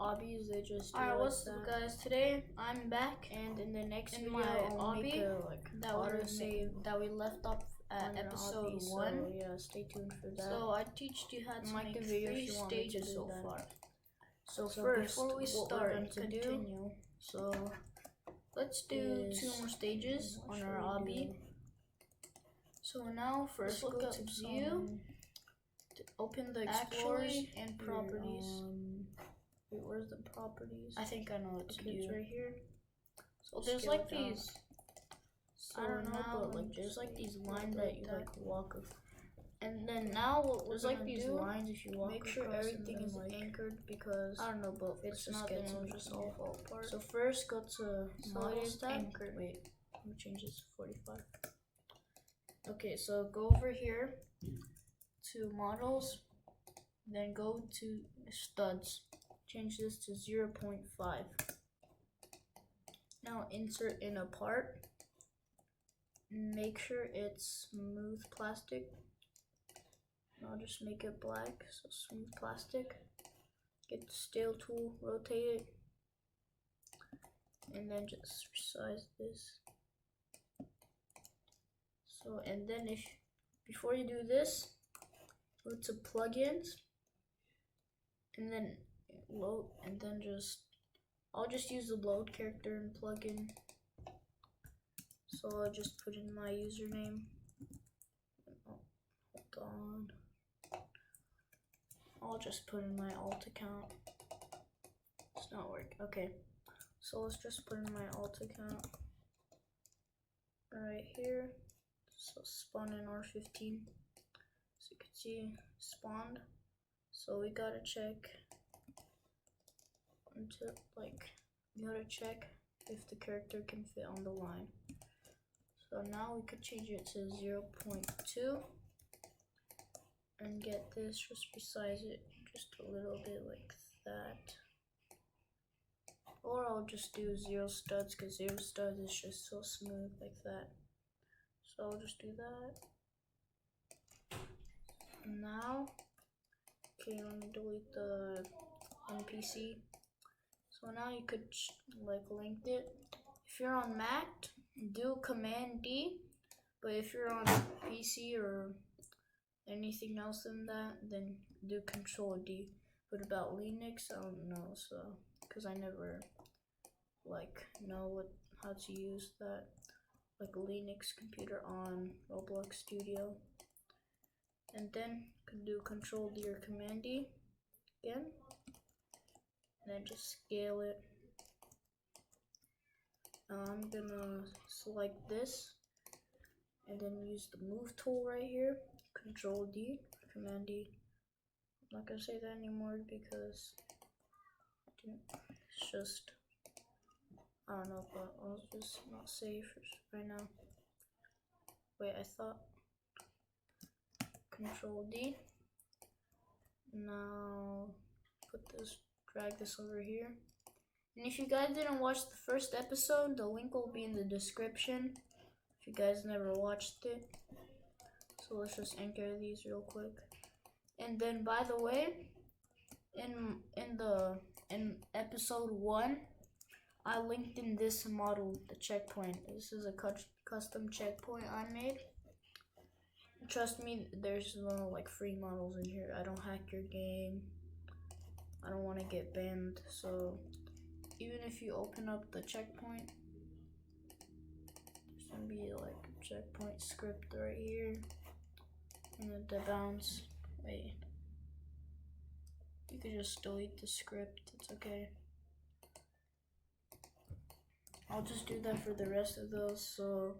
obbies, they just do Alright, like what's up, that. guys? Today I'm back, And in the next in video, my I'll make obby a that we left off at on an episode obby, 1. So yeah, stay tuned for that. So I teach you how to Like make the video 3 if you want me to stages do so that. far. So So first, before we what start we're going and to continue, so let's do 2 more stages on our obby. So now first Let's look go up to view, open the explorers and properties. Wait, where's the properties? I think I know what to do. It's right here. So there's Scale like it down. these. So I don't know, now but like just there's like these walk lines like that you that. like walk of. And then now what we're There's like gonna these do, lines if you walk make sure across, everything and is then, like, anchored, because I don't know, but if it's it's not, then it'll just all fall apart. So first go to So models it is tab. anchored. Wait, let me change this to 45. Okay, so go over here to models, then go to studs. Change this to 0.5. Now insert in a part. Make sure it's smooth plastic. I'll just make it black, so smooth plastic. Get the scale tool, rotate it, and then just resize this. So, and then before you do this, go to plugins, and then load, and then I'll just use the load character and plugin. So I'll just put in my username. Oh, hold on. I'll just put in my alt account. It's not working. Okay, so let's just put in my alt account right here. So spawn in R15. So you can see spawned. So we gotta check until you gotta check if the character can fit on the line. So now we could change it to 0.2 and get this, just resize it just a little bit like that. Or I'll just do 0 studs, because 0 studs is just so smooth like that. So I'll just do that. Now, okay, let me delete the NPC. So now you could link it. If you're on Mac, do Command D, but if you're on PC or anything else than that, then do Control D. But about Linux, I don't know, so because I never know how to use that, like a Linux computer on Roblox Studio. And then you can do Control D or Command D again, and then just scale it. I'm gonna select this and then use the move tool right here. Control D, Command D. I'm not gonna say that anymore because it's just, I don't know, but I'll just not say right now. Wait, I thought Control D. Now drag this over here. And if you guys didn't watch the first episode, the link will be in the description if you guys never watched it. So let's just anchor these real quick. And then, by the way, in episode 1, I linked in this model, the checkpoint. This is a custom checkpoint I made. Trust me, there's no free models in here. I don't hack your game. I don't want to get banned. So even if you open up the checkpoint, there's gonna be a checkpoint script right here, and then the bounce. Wait, you could just delete the script. It's okay. I'll just do that for the rest of those. So,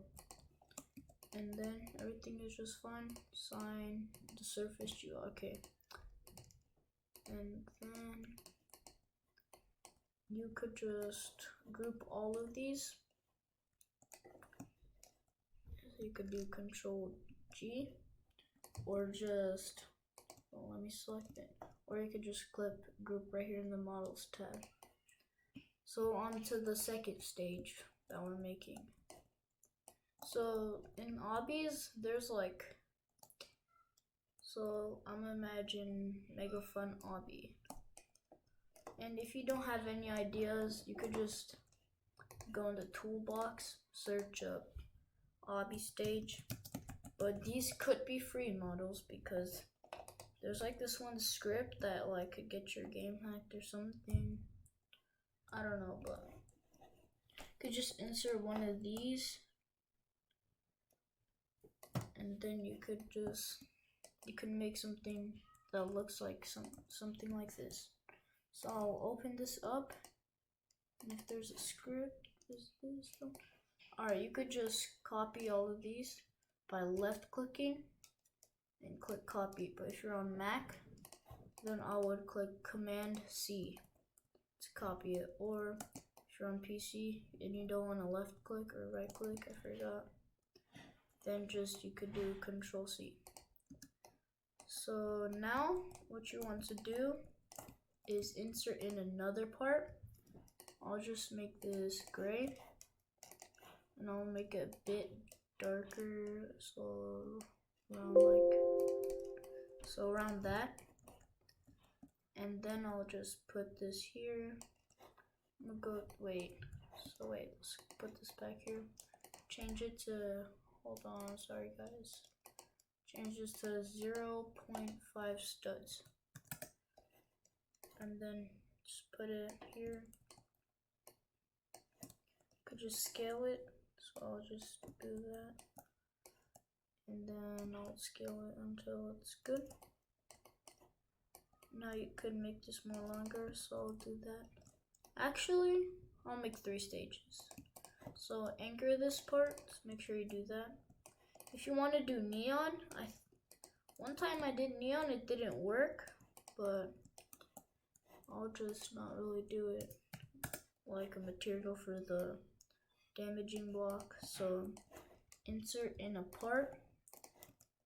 and then everything is just fine. Sign the surface UI. Okay, and then you could just group all of these. So you could do Control G, or just, well, let me select it. Or you could just click group right here in the models tab. So on to the second stage that we're making. So in obbies, there's so I'm gonna imagine Mega Fun Obby. And if you don't have any ideas, you could just go in the toolbox, search up obby stage. But these could be free models because there's like this one script that like could get your game hacked or something. I don't know, but you could just insert one of these, and then you could make something that looks like something like this. So I'll open this up, and if there's a script, is this one? Alright, you could just copy all of these by left clicking and click copy. But if you're on Mac, then I would click Command C to copy it. Or if you're on PC and you don't want to left click or right click, I forgot, then you could do Control C. So now what you want to do is insert in another part. I'll just make this gray, and I'll make it a bit darker, so around that. And then I'll just put this here. I'm gonna let's put this back here. Change it to, hold on, sorry guys. Change this to 0.5 studs. And then just put it here. Could just scale it, so I'll just do that. And then I'll scale it until it's good. Now you could make this more longer, so I'll do that. Actually, I'll make 3 stages. So anchor this part, make sure you do that. If you want to do neon, one time I did neon, it didn't work, but I'll just not really do it like a material for the damaging block. So insert in a part,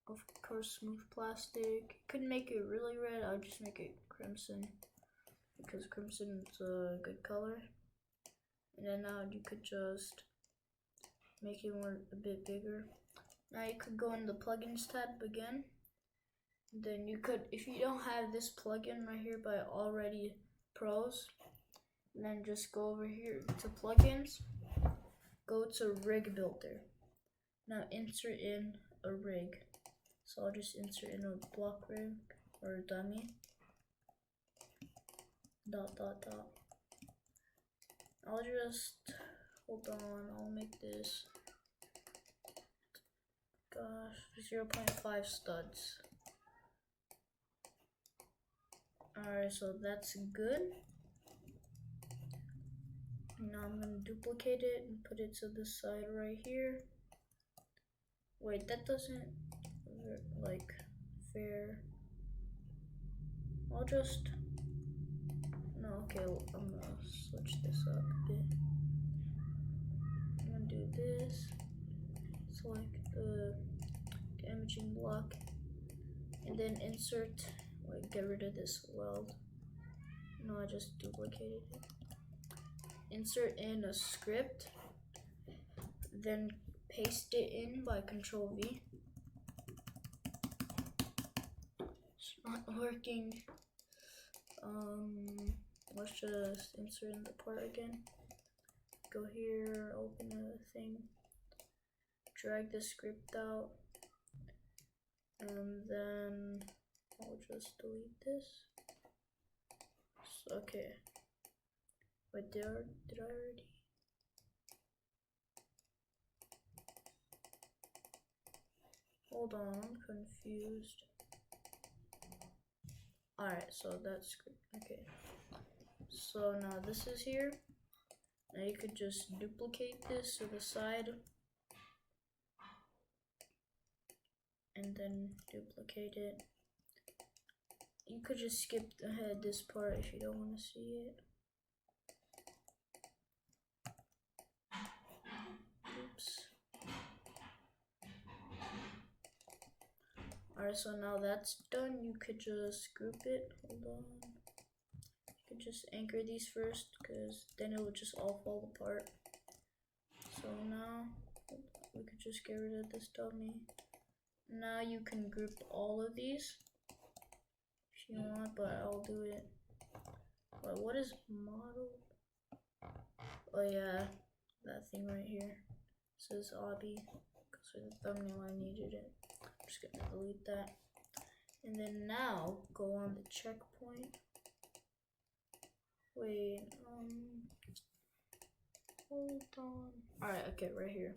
of course smooth plastic. Could make it really red, I'll just make it crimson because crimson is a good color. And then now you could just make it a bit bigger. Now you could go in the plugins tab again. Then you could, if you don't have this plugin right here by Already Pros, then just go over here to plugins, go to rig builder. Now insert in a rig. So I'll just insert in a block rig or a dummy. ... I'll just, hold on, I'll make this, 0.5 studs. Alright, so that's good. Now I'm gonna duplicate it and put it to this side right here. Wait, that doesn't like fair. I'll just, no, okay, I'm gonna switch this up a bit. I'm gonna do this, select the damaging block, and then insert, get rid of this weld. No, I just duplicated it. Insert in a script, then paste it in by Control V. It's not working. Let's just insert in the part again. Go here, open a thing, drag the script out, and then I'll just delete this. So, okay. Wait, did I already? Hold on, I'm confused. Alright, so that's good. Okay. So now this is here. Now you could just duplicate this to the side. And then duplicate it. You could just skip ahead this part if you don't want to see it. Oops. Alright, so now that's done. You could just group it. Hold on. You could just anchor these first, because then it would just all fall apart. So now we could just get rid of this dummy. Now you can group all of these if you want, but I'll do it Wait, what is model? Oh yeah, that thing right here. It says obby. Because for the thumbnail I needed it. I'm just gonna delete that. And then now go on the checkpoint. Wait, hold on. Alright, okay, right here.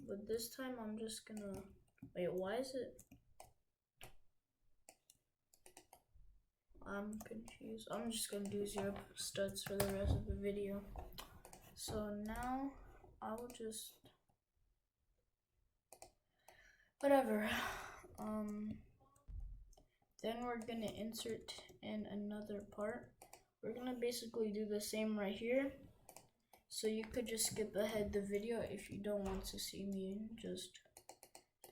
But this time I'm just gonna wait, why is it? I'm confused. I'm just gonna do 0 studs for the rest of the video. So now I will just whatever. Then we're gonna insert in another part. We're gonna basically do the same right here. So you could just skip ahead the video if you don't want to see me just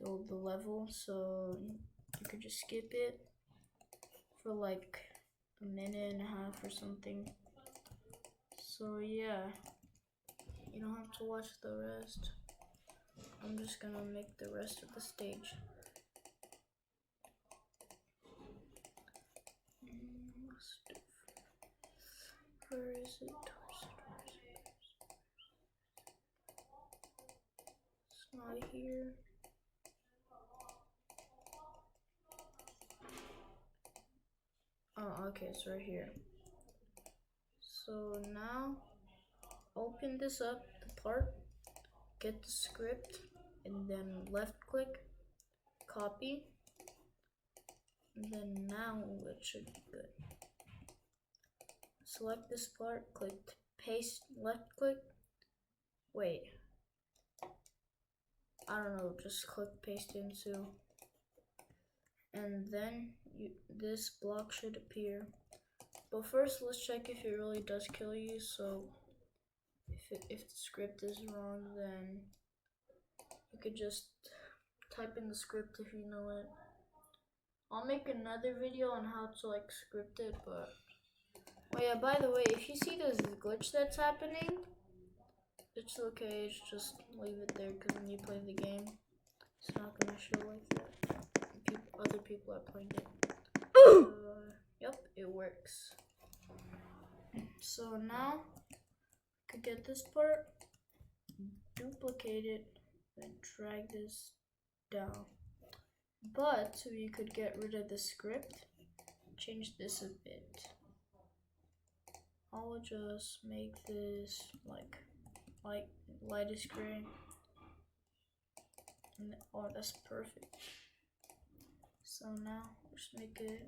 build the level. So you could just skip it for like a minute and a half or something. So yeah, you don't have to watch the rest. I'm just gonna make the rest of the stage. Where is it? It's not here. Oh, okay, it's right here. So now open this up, the part, get the script, and then left click, copy, and then now it should be good. Select this part, click paste, left click, wait, I don't know, just click paste into, and then this block should appear. But first let's check if it really does kill you. So if the script is wrong, then you could just type in the script if you know it. I'll make another video on how to like script it, but oh yeah, by the way, if you see this glitch that's happening, it's okay, just leave it there because when you play the game, it's not gonna show like that. Other people are playing it. Yep, it works. So now, I could get this part, duplicate it, and drag this down. But we could get rid of the script, change this a bit. I'll just make this like lightest gray. And, oh, that's perfect. So now just make it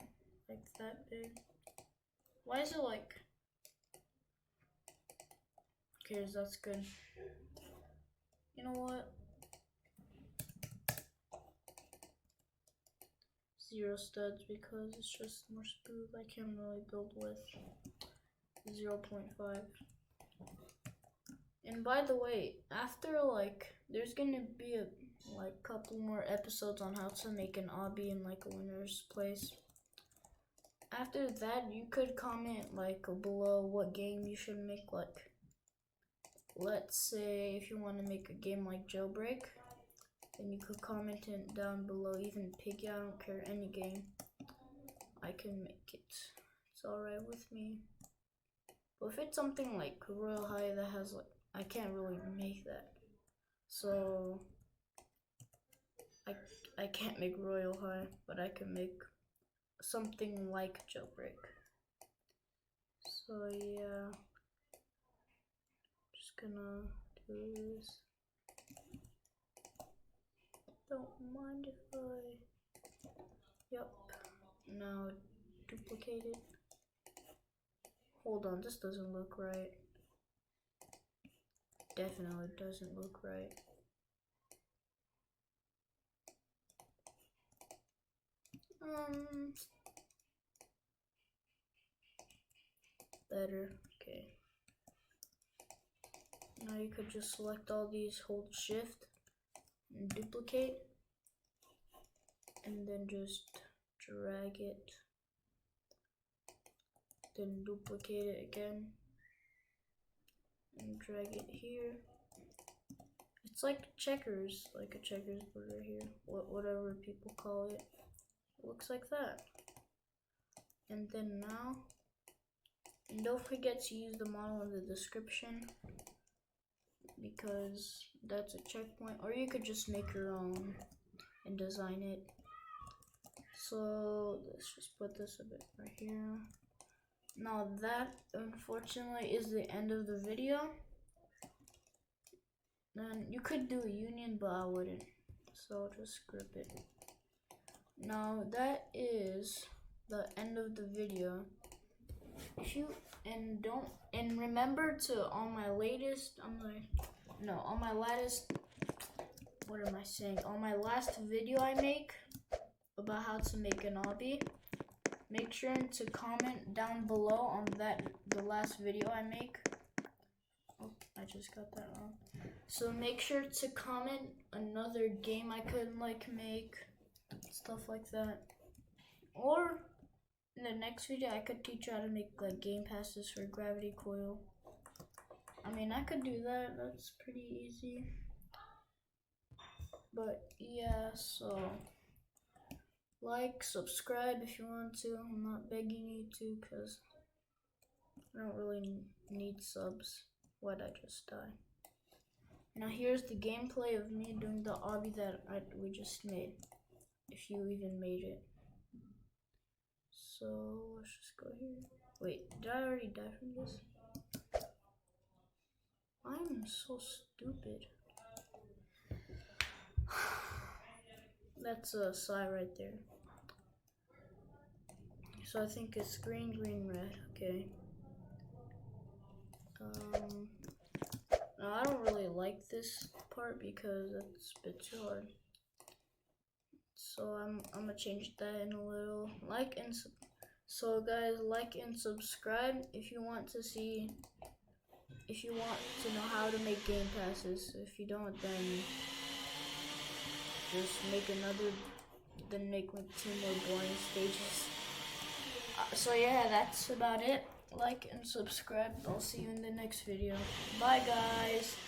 like that big. Why is it like? Okay, that's good. You know what? 0 studs because it's just more smooth. I can't really build with 0.5. And by the way, after like there's gonna be a couple more episodes on how to make an obby in like a winner's place. After that, you could comment like below what game you should make. Like, let's say if you want to make a game like Jailbreak, then you could comment it down below. Even Piggy, I don't care, any game, I can make it. It's alright with me. But if it's something like Royal High that has like, I can't really make that. So I can't make Royal High, but I can make something like Jailbreak. So yeah, just gonna do this. Don't mind if I, yep, now duplicate it. Hold on, this doesn't look right. Definitely doesn't look right. Better, okay. Now you could just select all these, hold shift, and duplicate, and then just drag it, then duplicate it again, and drag it here. It's like checkers, like a checkers board right here, whatever people call it. It looks like that. And then now And don't forget to use the model in the description, because that's a checkpoint, or you could just make your own and design it. So let's just put this a bit right here. Now that unfortunately is the end of the video. And you could do a union, but I wouldn't, so just grip it. Now that is the end of the video. If you and remember to on my latest what am I saying? On my last video I make about how to make an obby, make sure to comment down below on the last video I make. Oh, I just got that wrong. So make sure to comment another game I could like make, stuff like that. Or in the next video I could teach you how to make like game passes for gravity coil. I mean, I could do that, that's pretty easy. But yeah, so like, subscribe if you want to. I'm not begging you to, because I don't really need subs. Why'd I just die? Now here's the gameplay of me doing the obby that we just made, if you even made it. So let's just go here. Wait, did I already die from this? I'm so stupid. That's a sigh right there. So I think it's green, green, red. Okay. No, I don't really like this part because it's a bit too hard. So I'm gonna change that in a little. So guys, like and subscribe if you want to know how to make game passes. If you don't, then just make make like 2 more boring stages. So yeah, that's about it. Like and subscribe. I'll see you in the next video. Bye guys.